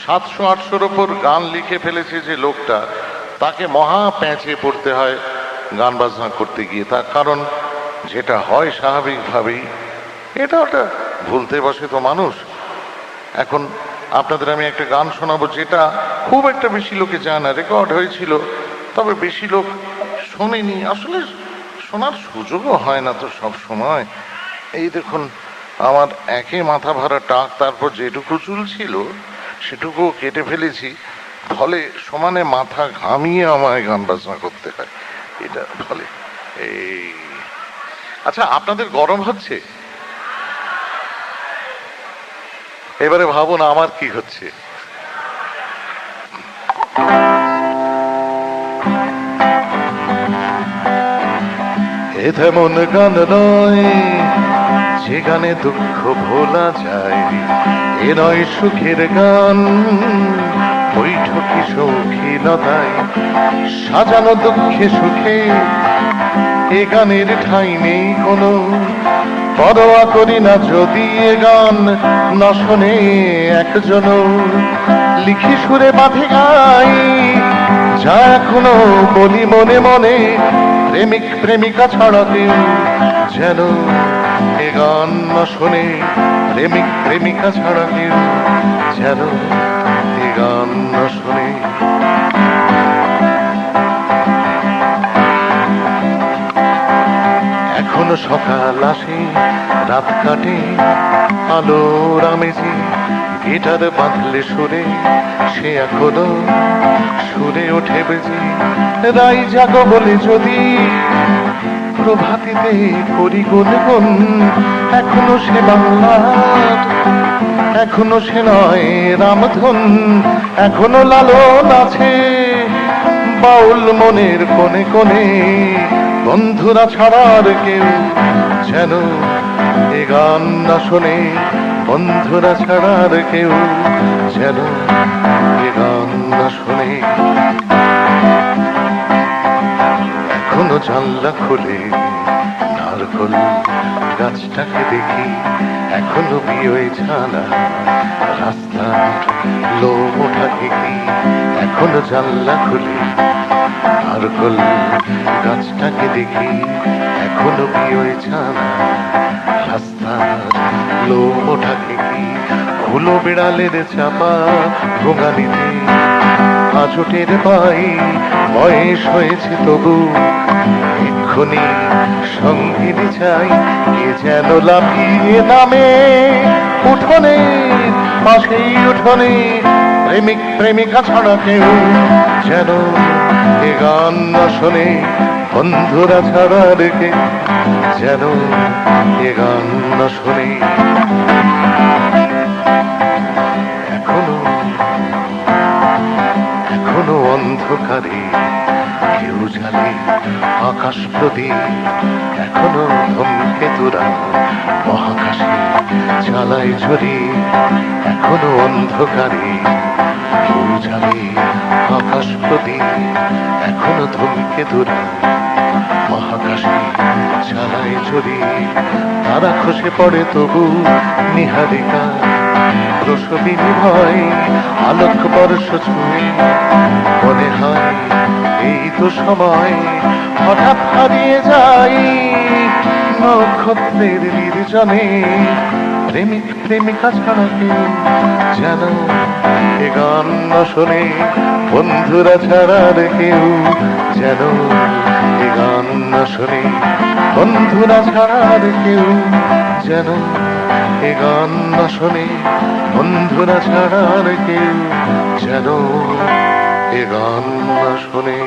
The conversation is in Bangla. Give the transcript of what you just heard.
700-800-র ওপর গান লিখে ফেলেছে যে লোকটা, তাকে মহা প্যাঁচে পড়তে হয় গান বাজনা করতে গিয়ে। তার কারণ যেটা হয় স্বাভাবিকভাবেই, এটা ওটা ভুলতে বসে তো মানুষ। এখন আপনাদের আমি একটা গান শোনাবো, যেটা খুব একটা বেশি লোকে জানে না, রেকর্ড হয়েছিল তবে বেশি লোক শোনেনি, আসলে শোনার সুযোগও হয় না তো সব সময়। এই দেখুন, আমার একে মাথা ভরা টাক, তারপর যেটুকু চুল ছিল সেটুকু কেটে ফেলেছি, ফলে সমানে মাথা ঘামিয়ে আমায় গান বাজনা করতে হয় এটার ফলে। এই আচ্ছা, আপনাদের গরম হচ্ছে? এবারে ভাবুন আমার কি হচ্ছে। এ তেমন গান নয় যে গানে দুঃখ ভোলা যায়, এ নয় সুখের গান বৈঠকি শৌখিনতায় সাজানো দুঃখে সুখে। এ গানের ঠাঁই নেই কোনো, পরোয়া করি না যদি এ গান না শোনে একজন। লিখি সুরে বাঁধে গাই যা এখনো বলি মনে মনে, প্রেমিক প্রেমিকা ছাড়া কেউ যেন এ গান না শোনে। প্রেমিক প্রেমিকা ছাড়া কেউ যেন এ গান না শোনে। এখনো সকাল আসে রাত কাটে আলোর আমেজে, গিটার বাঁধলে সুরে সে এখনো সুরে ওঠে বেজে। রাই জাগো বলে যদি প্রভাতিতে করি গুনগুন, এখনো সে বাংলার, এখনো সে নয় রামধন। এখনো লালন আছে বাউল মনের কোণে কোণে, বন্ধুরা ছাড়ার কেউ যেন এ গান না শোনে। বন্ধুরা ছাড়ার কেউ যেন এ গান না শোনে। এখনো জানলা খুলে নারকল গাছটাকে দেখি, এখনো বিয়ে ছানা রাস্তার লোম ওঠা দেখি। এখনো জানলা খুলে নারকল গাছটাকে দেখি, এখনো বিয়ে ছানা রাস্তার লোম ওঠা দেখি। হুলো বিড়ালের চাপা ভোগানিতে আজটের পাই, বয়স হয়েছে তবু এক্ষুনি সঙ্গিনী চাই। কে যেন লাফিয়ে নামে উঠোনে, পাশেই উঠোনে, প্রেমিক প্রেমিকা ছাড়া কেউ যেন এ গান না শোনে। বন্ধুরা ছাড়ার কেউ যেন এ গান না শোনে। এখনো অন্ধকারে কেউ জ্বালে আকাশ প্রদীপ, এখনো ধূমকেতুরা মহাকাশে চালায় ঝুরি। এখনো অন্ধকারে কেউ জ্বালে আকাশ প্রদীপ, এখনো ধূমকেতুরা মহাকাশে চালায় ঝুরি। তারা খসে পড়ে তবু নিহারিকা প্রসবিনী ভয়, আলোক বর্ষ ছুঁয়ে মনে হয় এই তো সময়। হঠাৎ হারিয়ে যাই নক্ষত্রের নির্জনে, প্রেমিক প্রেমিকা ছাড়া কেউ যেন এ গান না শোনে। বন্ধুরা ছাড়ার কেউ যেন এ গান না শোনে। বন্ধুরা ছাড়ার কেউ যেন এ গান না শোনে। বন্ধুরা ছাড়ার কেউ যেন এ গান না শোনে।